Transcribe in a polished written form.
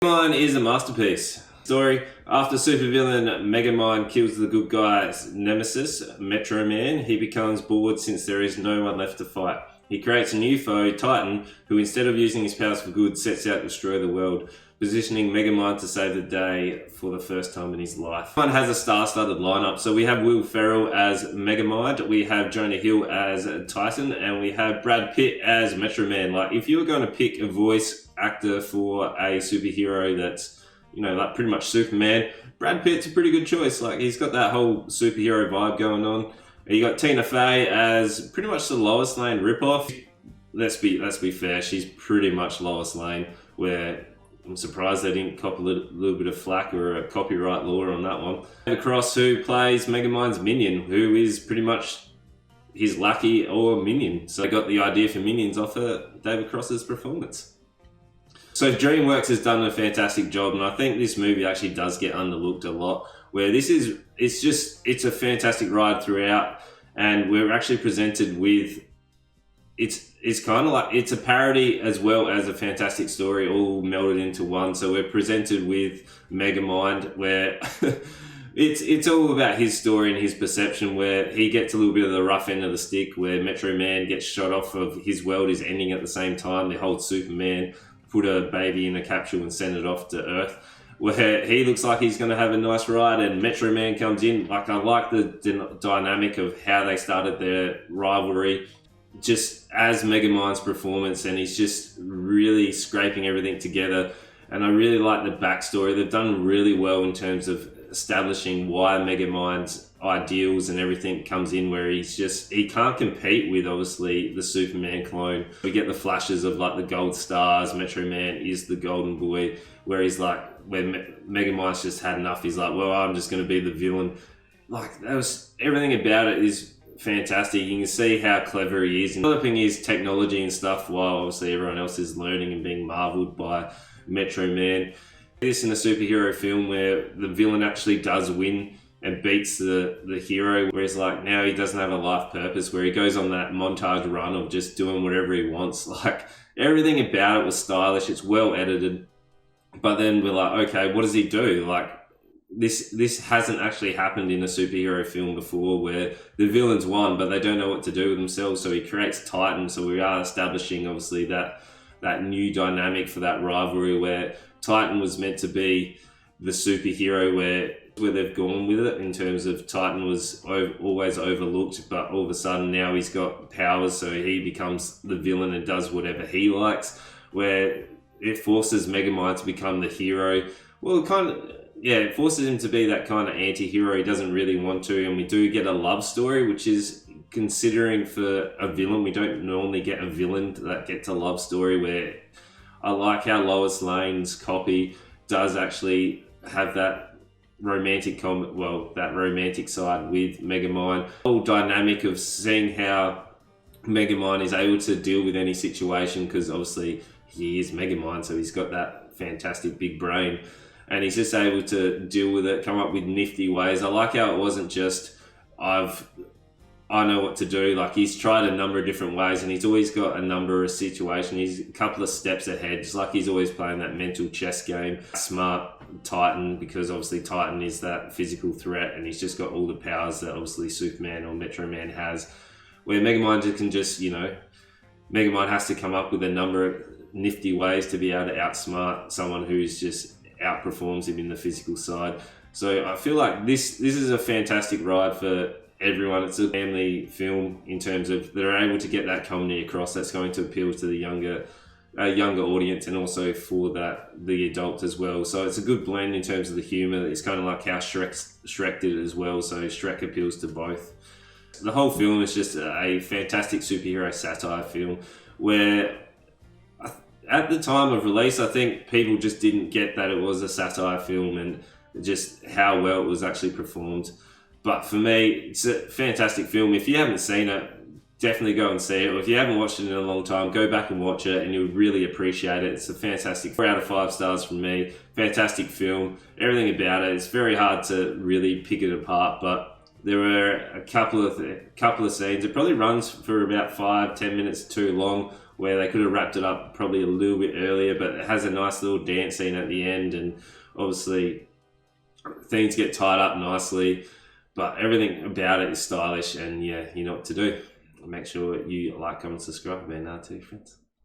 Megamind is a masterpiece. Story: after supervillain Megamind kills the good guy's nemesis, Metro Man, he becomes bored since there is no one left to fight. He creates a new foe, Titan, who instead of using his powers for good, sets out to destroy the world, positioning Megamind to save the day for the first time in his life. Megamind has a star-studded lineup, so we have Will Ferrell as Megamind, we have Jonah Hill as Titan, and we have Brad Pitt as Metro Man. Like, if you were going to pick a voice actor for a superhero that's, you know, like pretty much Superman, Brad Pitt's a pretty good choice. Like, he's got that whole superhero vibe going on. You got Tina Fey as pretty much the Lois Lane ripoff. Let's be fair, she's pretty much Lois Lane, where I'm surprised they didn't cop a little bit of flack or a copyright law on that one. David Cross, who plays Megamind's minion, who is pretty much his lackey or minion. So I got the idea for minions off of David Cross's performance. So DreamWorks has done a fantastic job, and I think this movie actually does get underlooked a lot, where it's a fantastic ride throughout, and we're actually presented with, it's kind of like, it's a parody as well as a fantastic story all melded into one. So we're presented with Megamind, where it's all about his story and his perception, where he gets a little bit of the rough end of the stick, where Metro Man gets shot off of his world is ending at the same time. They hold Superman, put a baby in a capsule and send it off to Earth, where he looks like he's going to have a nice ride, and Metro Man comes in. Like, I like the dynamic of how they started their rivalry, just as Megamind's performance, and he's just really scraping everything together. And I really like the backstory. They've done really well in terms of establishing why Megamind's ideals and everything comes in, where he can't compete with, obviously, the Superman clone. We get the flashes of like the gold stars. Metro Man is the golden boy, where he's like, where Megamind's just had enough. He's like, well, I'm just going to be the villain. Like, everything about it is fantastic. You can see how clever he is in developing his technology and stuff, while obviously everyone else is learning and being marveled by Metro Man. This in a superhero film where the villain actually does win and beats the hero, where he's like, now he doesn't have a life purpose, where he goes on that montage run of just doing whatever he wants. Like, everything about it was stylish, it's well edited, but then we're like, okay, what does he do? Like, this hasn't actually happened in a superhero film before, where the villains won but they don't know what to do with themselves, so he creates Titan. So we are establishing obviously that new dynamic for that rivalry, where Titan was meant to be the superhero, where they've gone with it in terms of Titan was always overlooked, but all of a sudden now he's got powers, so he becomes the villain and does whatever he likes, where it forces Megamind to become the hero. Well, it forces him to be that kind of anti-hero he doesn't really want to, and we do get a love story, which is, considering for a villain, we don't normally get a villain that gets a love story, where I like how Lois Lane's copy does actually have that romantic side with Megamind. The whole dynamic of seeing how Megamind is able to deal with any situation, because obviously he is Megamind, so he's got that fantastic big brain, and he's just able to deal with it, come up with nifty ways. I like how it wasn't just, I know what to do. Like, he's tried a number of different ways, and he's always got a number of situations. He's a couple of steps ahead, just like he's always playing that mental chess game. Smart Titan, because obviously Titan is that physical threat, and he's just got all the powers that obviously Superman or Metro Man has, where Megamind can just, Megamind has to come up with a number of nifty ways to be able to outsmart someone who's just outperforms him in the physical side. So I feel like this is a fantastic ride for everyone. It's a family film in terms of they're able to get that comedy across that's going to appeal to the younger audience, and also for the adult as well. So it's a good blend in terms of the humor. It's kind of like how Shrek did it as well, so Shrek appeals to both. The whole film is just a fantastic superhero satire film, where at the time of release, I think people just didn't get that it was a satire film and just how well it was actually performed. But for me, it's a fantastic film. If you haven't seen it, definitely go and see it. Or if you haven't watched it in a long time, go back and watch it, and you'll really appreciate it. It's a fantastic 4 out of 5 stars from me. Fantastic film. Everything about it. It's very hard to really pick it apart, but there were a couple of scenes. It probably runs for about 5-10 minutes too long, where they could have wrapped it up probably a little bit earlier, but it has a nice little dance scene at the end, and obviously things get tied up nicely, but everything about it is stylish, and yeah, you know what to do. Make sure you like, comment, subscribe, and to your friends.